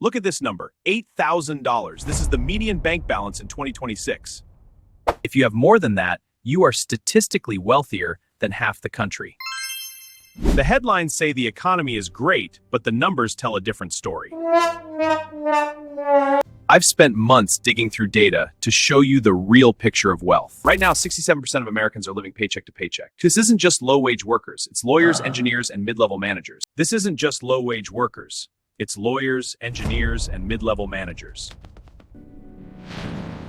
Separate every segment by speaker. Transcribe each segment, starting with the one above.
Speaker 1: Look at this number, $8,000. This is the median bank balance in 2026. If you have more than that, you are statistically wealthier than half the country. The headlines say the economy is great, but the numbers tell a different story. I've spent months digging through data to show you the real picture of wealth. Right now, 67% of Americans are living paycheck to paycheck. This isn't just low-wage workers. It's lawyers, engineers, and mid-level managers. This isn't just low-wage workers. It's lawyers, engineers, and mid-level managers.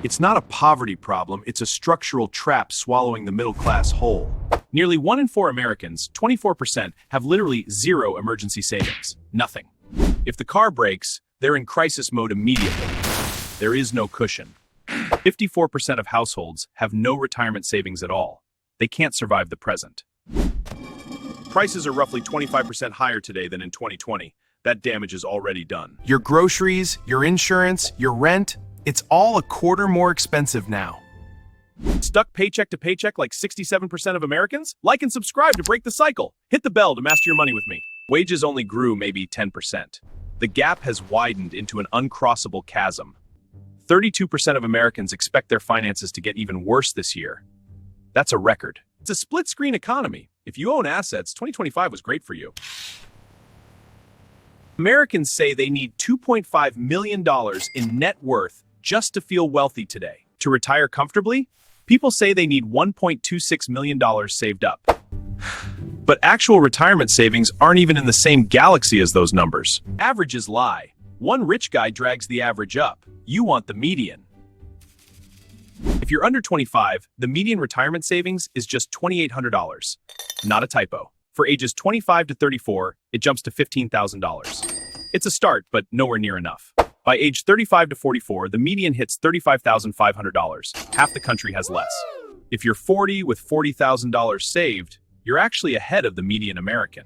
Speaker 1: It's not a poverty problem. It's a structural trap swallowing the middle class whole. Nearly 1 in 4 Americans, 24%, have literally zero emergency savings. Nothing. If the car breaks, they're in crisis mode immediately. There is no cushion. 54% of households have no retirement savings at all. They can't survive the present. Prices are roughly 25% higher today than in 2020. That damage is already done.
Speaker 2: Your groceries, your insurance, your rent, it's all a quarter more expensive now.
Speaker 1: Stuck paycheck to paycheck like 67% of Americans? Like and subscribe to break the cycle. Hit the bell to master your money with me. Wages only grew maybe 10%. The gap has widened into an uncrossable chasm. 32% of Americans expect their finances to get even worse this year. That's a record. It's a split-screen economy. If you own assets, 2025 was great for you. Americans say they need $2.5 million in net worth just to feel wealthy today. To retire comfortably, people say they need $1.26 million saved up. But actual retirement savings aren't even in the same galaxy as those numbers. Averages lie. One rich guy drags the average up. You want the median. If you're under 25, the median retirement savings is just $2,800. Not a typo. For ages 25 to 34, it jumps to $15,000. It's a start, but nowhere near enough. By age 35 to 44, the median hits $35,500. Half the country has less. If you're 40 with $40,000 saved, you're actually ahead of the median American.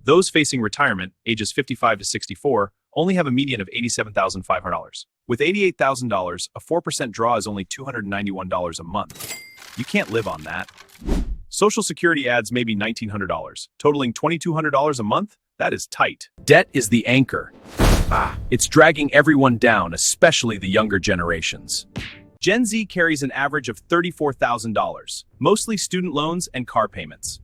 Speaker 1: Those facing retirement, ages 55 to 64, only have a median of $87,500. With $88,000, a 4% draw is only $291 a month. You can't live on that. Social Security adds maybe $1,900, totaling $2,200 a month? That is tight. Debt is the anchor. It's dragging everyone down, especially the younger generations. Gen Z carries an average of $34,000, mostly student loans and car payments.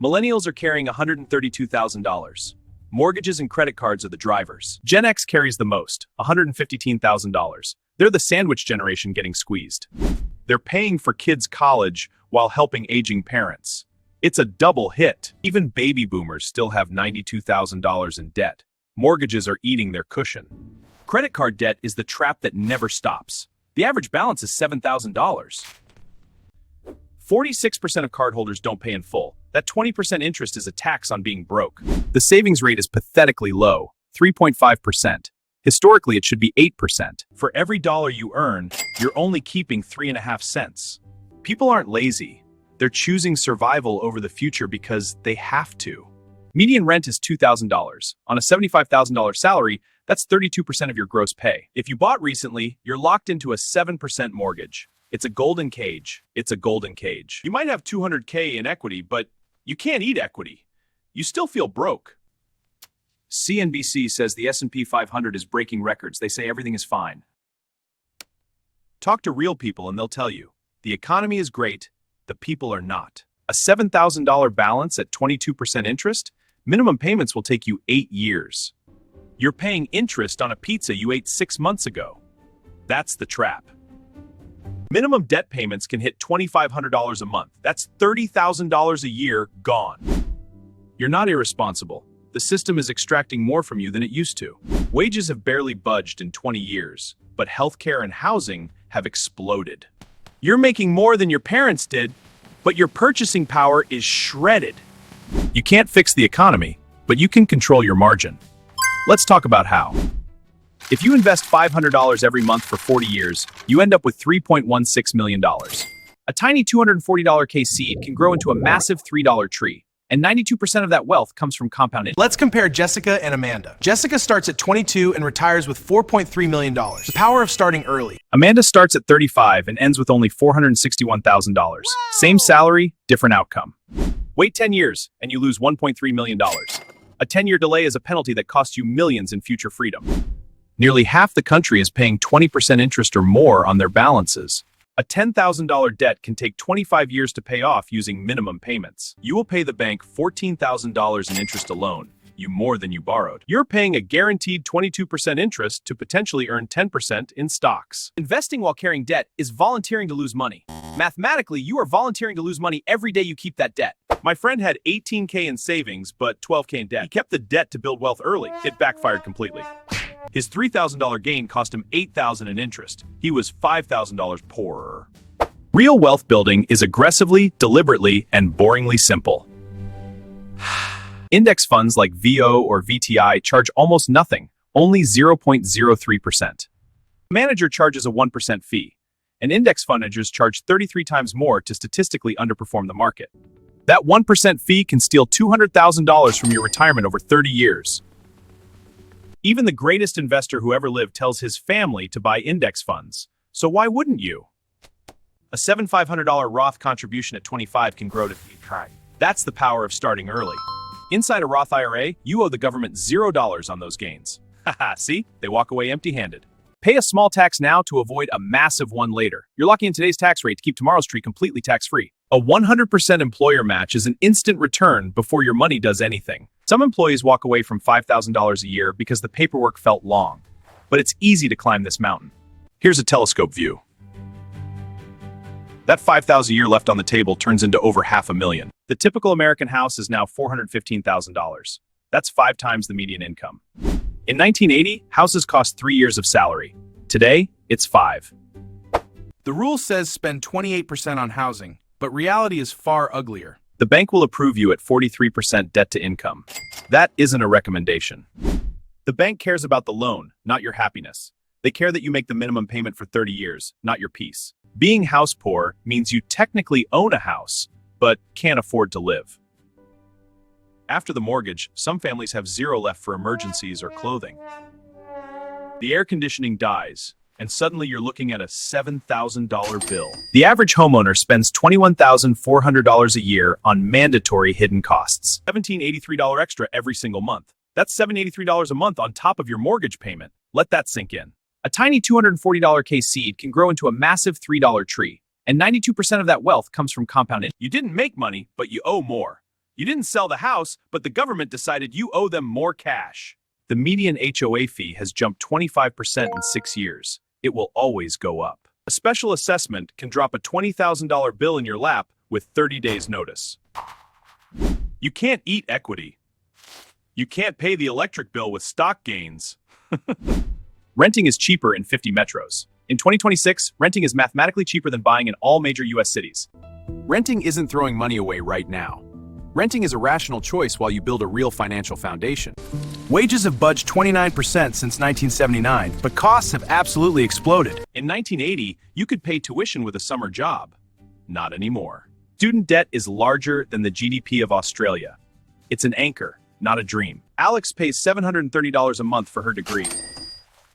Speaker 1: Millennials are carrying $132,000. Mortgages and credit cards are the drivers. Gen X carries the most, $115,000. They're the sandwich generation getting squeezed. They're paying for kids' college while helping aging parents. It's a double hit. Even baby boomers still have $92,000 in debt. Mortgages are eating their cushion. Credit card debt is the trap that never stops. The average balance is $7,000. 46% of cardholders don't pay in full. That 20% interest is a tax on being broke. The savings rate is pathetically low, 3.5%. Historically, it should be 8%. For every dollar you earn, you're only keeping 3.5 cents. People aren't lazy. They're choosing survival over the future because they have to. Median rent is $2,000. On a $75,000 salary, that's 32% of your gross pay. If you bought recently, you're locked into a 7% mortgage. It's a golden cage. It's a golden cage. You might have $200K in equity, but you can't eat equity. You still feel broke. CNBC says the S&P 500 is breaking records. They say everything is fine. Talk to real people and they'll tell you, the economy is great, the people are not. A $7,000 balance at 22% interest? Minimum payments will take you 8 years. You're paying interest on a pizza you ate 6 months ago. That's the trap. Minimum debt payments can hit $2,500 a month. That's $30,000 a year gone. You're not irresponsible. The system is extracting more from you than it used to. Wages have barely budged in 20 years, but healthcare and housing have exploded. You're making more than your parents did, but your purchasing power is shredded. You can't fix the economy, but you can control your margin. Let's talk about how. If you invest $500 every month for 40 years, you end up with $3.16 million. A tiny $240K seed can grow into a massive $3 tree, and 92% of that wealth comes from compound interest.
Speaker 2: Let's compare Jessica and Amanda. Jessica starts at 22 and retires with $4.3 million. The power of starting early.
Speaker 1: Amanda starts at 35 and ends with only $461,000. Same salary, different outcome. Wait 10 years and you lose $1.3 million. A 10-year delay is a penalty that costs you millions in future freedom. Nearly half the country is paying 20% interest or more on their balances. A $10,000 debt can take 25 years to pay off using minimum payments. You will pay the bank $14,000 in interest alone, you more than you borrowed. You're paying a guaranteed 22% interest to potentially earn 10% in stocks. Investing while carrying debt is volunteering to lose money. Mathematically, you are volunteering to lose money every day you keep that debt. My friend had $18K in savings, but $12K in debt. He kept the debt to build wealth early. It backfired completely. His $3,000 gain cost him $8,000 in interest. He was $5,000 poorer. Real wealth building is aggressively, deliberately, and boringly simple. Index funds like VO or VTI charge almost nothing, only 0.03%. A manager charges a 1% fee, and index fund managers charge 33 times more to statistically underperform the market. That 1% fee can steal $200,000 from your retirement over 30 years. Even the greatest investor who ever lived tells his family to buy index funds. So why wouldn't you? A $7,500 Roth contribution at 25 can grow to $8,000. That's the power of starting early. Inside a Roth IRA, you owe the government $0 on those gains. Haha, see? They walk away empty-handed. Pay a small tax now to avoid a massive one later. You're locking in today's tax rate to keep tomorrow's tree completely tax-free. A 100% employer match is an instant return before your money does anything. Some employees walk away from $5,000 a year because the paperwork felt long. But it's easy to climb this mountain. Here's a telescope view. That $5,000 a year left on the table turns into over $500,000. The typical American house is now $415,000. That's 5 times the median income. In 1980, houses cost 3 years of salary. Today, it's 5.
Speaker 2: The rule says spend 28% on housing, but reality is far uglier.
Speaker 1: The bank will approve you at 43% debt to income. That isn't a recommendation. The bank cares about the loan, not your happiness. They care that you make the minimum payment for 30 years, not your peace. Being house poor means you technically own a house, but can't afford to live. After the mortgage, some families have zero left for emergencies or clothing. The air conditioning dies, and suddenly you're looking at a $7,000 bill. The average homeowner spends $21,400 a year on mandatory hidden costs. $1,783 extra every single month. That's $783 a month on top of your mortgage payment. Let that sink in. A tiny $240 K seed can grow into a massive $3 tree, and 92% of that wealth comes from compound interest. You didn't make money, but you owe more. You didn't sell the house, but the government decided you owe them more cash. The median HOA fee has jumped 25% in 6 years. It will always go up. A special assessment can drop a $20,000 bill in your lap with 30 days notice. You can't eat equity. You can't pay the electric bill with stock gains. Renting is cheaper in 50 metros. In 2026, renting is mathematically cheaper than buying in all major US cities.
Speaker 2: Renting isn't throwing money away right now. Renting is a rational choice while you build a real financial foundation. Wages have budged 29% since 1979, but costs have absolutely exploded.
Speaker 1: In 1980, you could pay tuition with a summer job. Not anymore. Student debt is larger than the GDP of Australia. It's an anchor, not a dream. Alex pays $730 a month for her degree.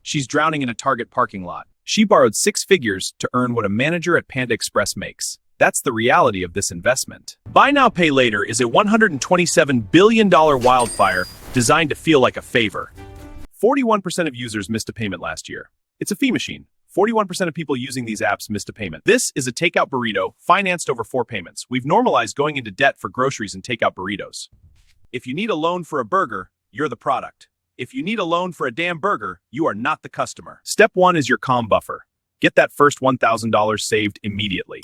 Speaker 1: She's drowning in a Target parking lot. She borrowed 6 figures to earn what a manager at Panda Express makes. That's the reality of this investment. Buy Now, Pay Later is a $127 billion wildfire designed to feel like a favor. 41% of users missed a payment last year. It's a fee machine. 41% of people using these apps missed a payment. This is a takeout burrito financed over 4 payments. We've normalized going into debt for groceries and takeout burritos. If you need a loan for a burger, you're the product. If you need a loan for a damn burger, you are not the customer. Step 1 is your calm buffer. Get that first $1,000 saved immediately.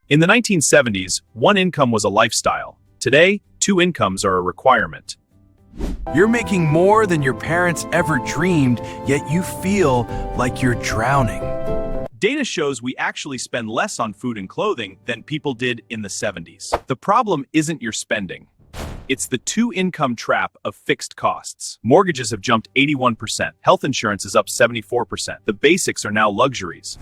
Speaker 1: In the 1970s, one income was a lifestyle. Today, 2 incomes are a requirement.
Speaker 2: You're making more than your parents ever dreamed, yet you feel like you're drowning.
Speaker 1: Data shows we actually spend less on food and clothing than people did in the 70s. The problem isn't your spending. It's the 2-income trap of fixed costs. Mortgages have jumped 81%. Health insurance is up 74%. The basics are now luxuries.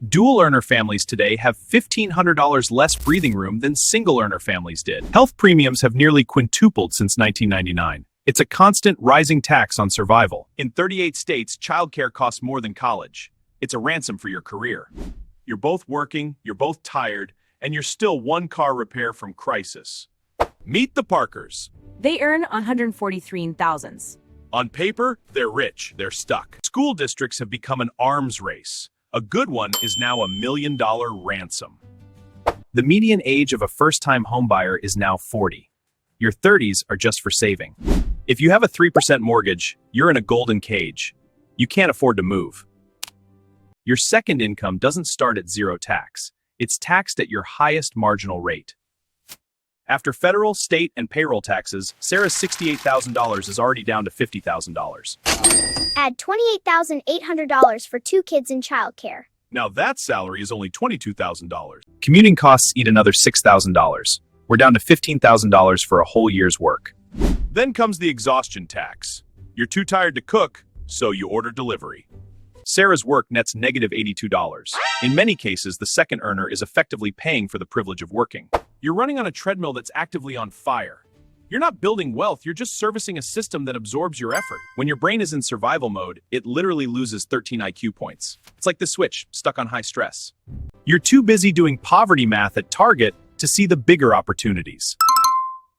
Speaker 1: Dual-earner families today have $1,500 less breathing room than single-earner families did. Health premiums have nearly quintupled since 1999. It's a constant rising tax on survival. In 38 states, childcare costs more than college. It's a ransom for your career. You're both working, you're both tired, and you're still one car repair from crisis. Meet the Parkers.
Speaker 3: They earn 143,000.
Speaker 1: On paper, they're rich, they're stuck. School districts have become an arms race. A good one is now $1 million ransom. The median age of a first-time homebuyer is now 40. Your 30s are just for saving. If you have a 3% mortgage, you're in a golden cage. You can't afford to move. Your second income doesn't start at zero tax. It's taxed at your highest marginal rate. After federal, state, and payroll taxes, Sarah's $68,000 is already down to $50,000.
Speaker 4: Add $28,800 for 2 kids in childcare.
Speaker 1: Now that salary is only $22,000. Commuting costs eat another $6,000. We're down to $15,000 for a whole year's work. Then comes the exhaustion tax. You're too tired to cook, so you order delivery. Sarah's work nets negative $82. In many cases, the second earner is effectively paying for the privilege of working. You're running on a treadmill that's actively on fire. You're not building wealth, you're just servicing a system that absorbs your effort. When your brain is in survival mode, it literally loses 13 IQ points. It's like the switch, stuck on high stress. You're too busy doing poverty math at Target to see the bigger opportunities.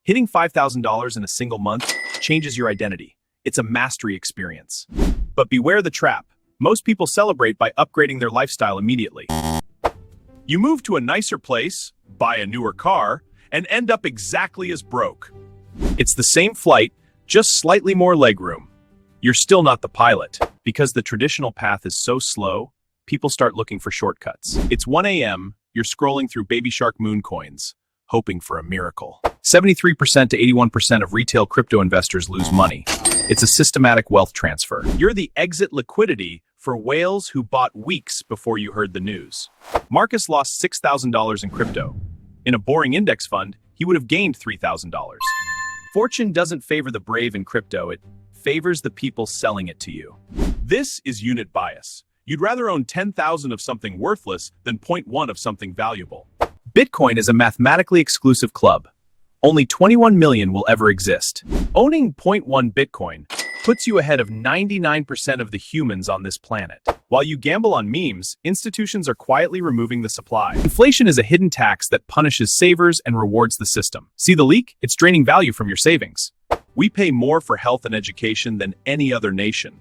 Speaker 1: Hitting $5,000 in a single month changes your identity. It's a mastery experience. But beware the trap. Most people celebrate by upgrading their lifestyle immediately. You move to a nicer place, buy a newer car, and end up exactly as broke. It's the same flight, just slightly more legroom. You're still not the pilot. Because the traditional path is so slow, people start looking for shortcuts. It's 1 a.m., you're scrolling through Baby Shark moon coins, hoping for a miracle. 73% to 81% of retail crypto investors lose money. It's a systematic wealth transfer. You're the exit liquidity for whales who bought weeks before you heard the news. Marcus lost $6,000 in crypto. In a boring index fund, he would have gained $3,000. Fortune doesn't favor the brave in crypto, it favors the people selling it to you. This is unit bias. You'd rather own 10,000 of something worthless than 0.1 of something valuable. Bitcoin is a mathematically exclusive club. Only 21 million will ever exist. Owning 0.1 Bitcoin puts you ahead of 99% of the humans on this planet. While you gamble on memes, institutions are quietly removing the supply. Inflation is a hidden tax that punishes savers and rewards the system. See the leak? It's draining value from your savings. We pay more for health and education than any other nation,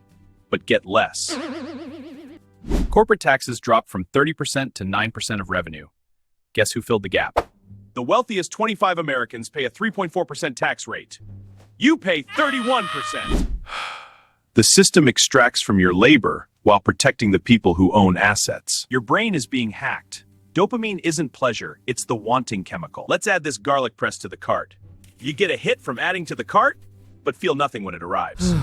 Speaker 1: but get less. Corporate taxes dropped from 30% to 9% of revenue. Guess who filled the gap? The wealthiest 25 Americans pay a 3.4% tax rate. You pay 31%. The system extracts from your labor while protecting the people who own assets. Your brain is being hacked. Dopamine isn't pleasure, it's the wanting chemical. Let's add this garlic press to the cart. You get a hit from adding to the cart, but feel nothing when it arrives.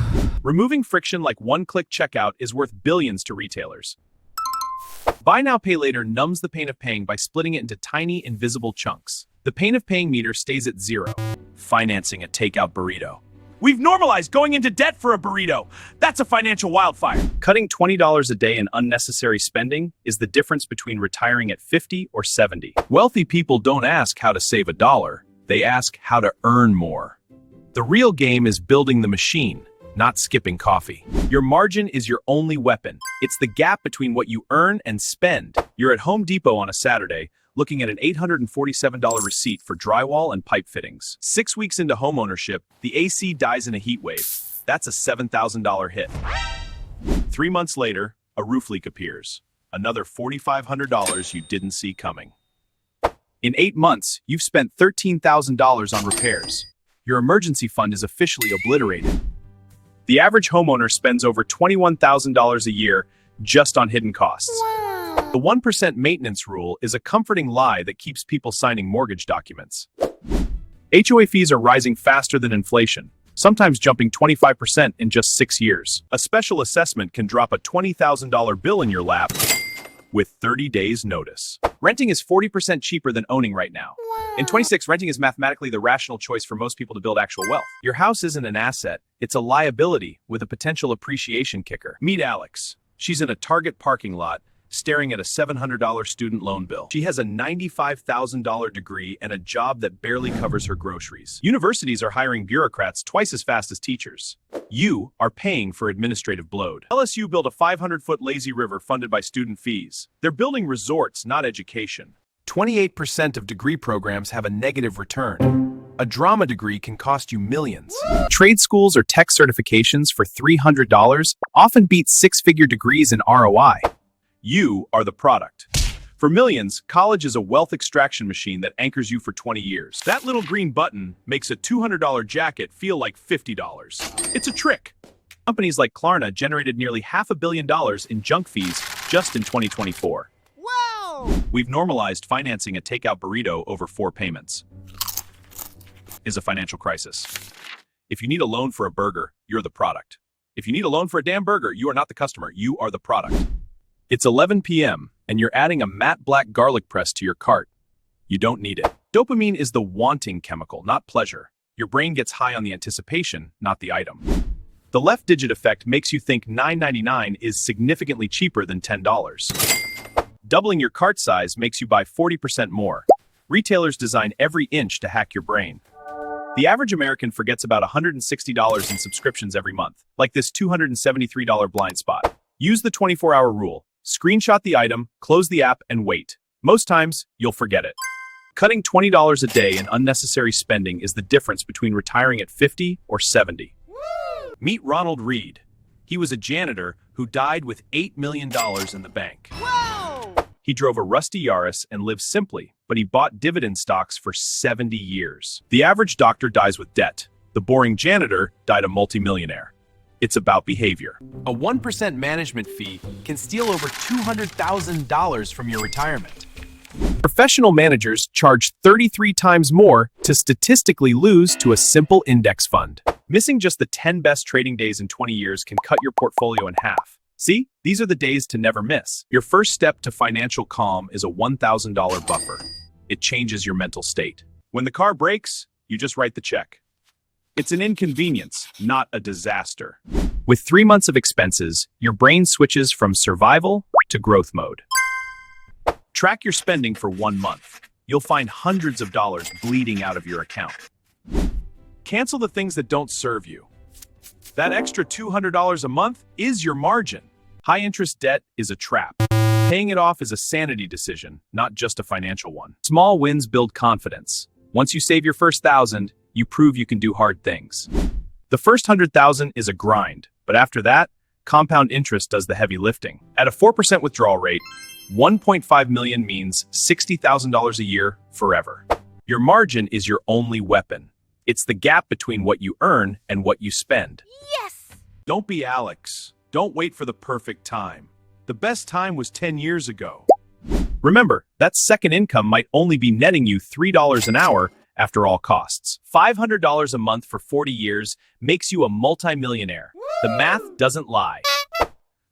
Speaker 1: Removing friction like one-click checkout is worth billions to retailers. Buy now, pay later numbs the pain of paying by splitting it into tiny, invisible chunks. The pain of paying meter stays at zero. Financing a takeout burrito. We've normalized going into debt for a burrito. That's a financial wildfire. Cutting $20 a day in unnecessary spending is the difference between retiring at 50 or 70. Wealthy people don't ask how to save a dollar. They ask how to earn more. The real game is building the machine, not skipping coffee. Your margin is your only weapon. It's the gap between what you earn and spend. You're at Home Depot on a Saturday, looking at an $847 receipt for drywall and pipe fittings. 6 weeks into homeownership, the AC dies in a heat wave. That's a $7,000 hit. 3 months later, a roof leak appears. Another $4,500 you didn't see coming. In 8 months, you've spent $13,000 on repairs. Your emergency fund is officially obliterated. The average homeowner spends over $21,000 a year just on hidden costs.
Speaker 4: Wow.
Speaker 1: The 1% maintenance rule is a comforting lie that keeps people signing mortgage documents. HOA fees are rising faster than inflation, sometimes jumping 25% in just 6 years. A special assessment can drop a $20,000 bill in your lap with 30 days notice. Renting is 40% cheaper than owning right now.
Speaker 4: Wow.
Speaker 1: In 26, renting is mathematically the rational choice for most people to build actual wealth. Your house isn't an asset, it's a liability with a potential appreciation kicker. Meet Alex. She's in a Target parking lot, staring at a $700 student loan bill. She has a $95,000 degree and a job that barely covers her groceries. Universities are hiring bureaucrats twice as fast as teachers. You are paying for administrative bloat. LSU built a 500-foot lazy river funded by student fees. They're building resorts, not education. 28% of degree programs have a negative return.
Speaker 2: A drama degree can cost you millions.
Speaker 1: Trade schools or tech certifications for $300 often beat six-figure degrees in ROI. You are the product. For millions, college is a wealth extraction machine that anchors you for 20 years. That little green button makes a $200 jacket feel like $50. It's a trick. Companies like Klarna generated nearly $500 million in junk fees just in 2024.
Speaker 5: Wow!
Speaker 1: We've normalized financing a takeout burrito over 4 payments. Is a financial crisis. If you need a loan for a burger, you're the product. If you need a loan for a damn burger, you are not the customer, you are the product. It's 11 p.m. and you're adding a matte black garlic press to your cart. You don't need it. Dopamine is the wanting chemical, not pleasure. Your brain gets high on the anticipation, not the item. The left digit effect makes you think $9.99 is significantly cheaper than $10. Doubling your cart size makes you buy 40% more. Retailers design every inch to hack your brain. The average American forgets about $160 in subscriptions every month, like this $273 blind spot. Use the 24-hour rule. Screenshot the item, close the app, and wait. Most times, you'll forget it. Cutting $20 a day in unnecessary spending is the difference between retiring at 50 or 70. Meet Ronald Reed. He was a janitor who died with $8 million in the bank.
Speaker 5: Whoa!
Speaker 1: He drove a rusty Yaris and lived simply, but he bought dividend stocks for 70 years. The average doctor dies with debt. The boring janitor died a multimillionaire. It's about behavior.
Speaker 2: A 1% management fee can steal over $200,000 from your retirement.
Speaker 1: Professional managers charge 33 times more to statistically lose to a simple index fund. Missing just the 10 best trading days in 20 years can cut your portfolio in half. See, these are the days to never miss. Your first step to financial calm is a $1,000 buffer. It changes your mental state. When the car breaks, you just write the check. It's an inconvenience, not a disaster. With 3 months of expenses, your brain switches from survival to growth mode. Track your spending for 1 month. You'll find hundreds of dollars bleeding out of your account. Cancel the things that don't serve you. That extra $200 a month is your margin. High-interest debt is a trap. Paying it off is a sanity decision, not just a financial one. Small wins build confidence. Once you save your first $1,000, you prove you can do hard things. The first $100,000 is a grind, but after that, compound interest does the heavy lifting. At a 4% withdrawal rate, $1.5 million means $60,000 a year forever. Your margin is your only weapon. It's the gap between what you earn and what you spend.
Speaker 5: Yes!
Speaker 1: Don't be Alex. Don't wait for the perfect time. The best time was 10 years ago. Remember, that second income might only be netting you $3 an hour after all costs. $500 a month for 40 years makes you a multimillionaire. The math doesn't lie.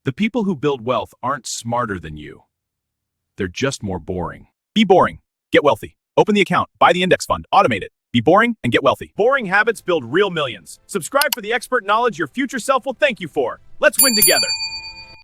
Speaker 1: The people who build wealth aren't smarter than you. They're just more boring. Be boring. Get wealthy. Open the account. Buy the index fund. Automate it. Be boring and get wealthy. Boring habits build real millions. Subscribe for the expert knowledge your future self will thank you for. Let's win together.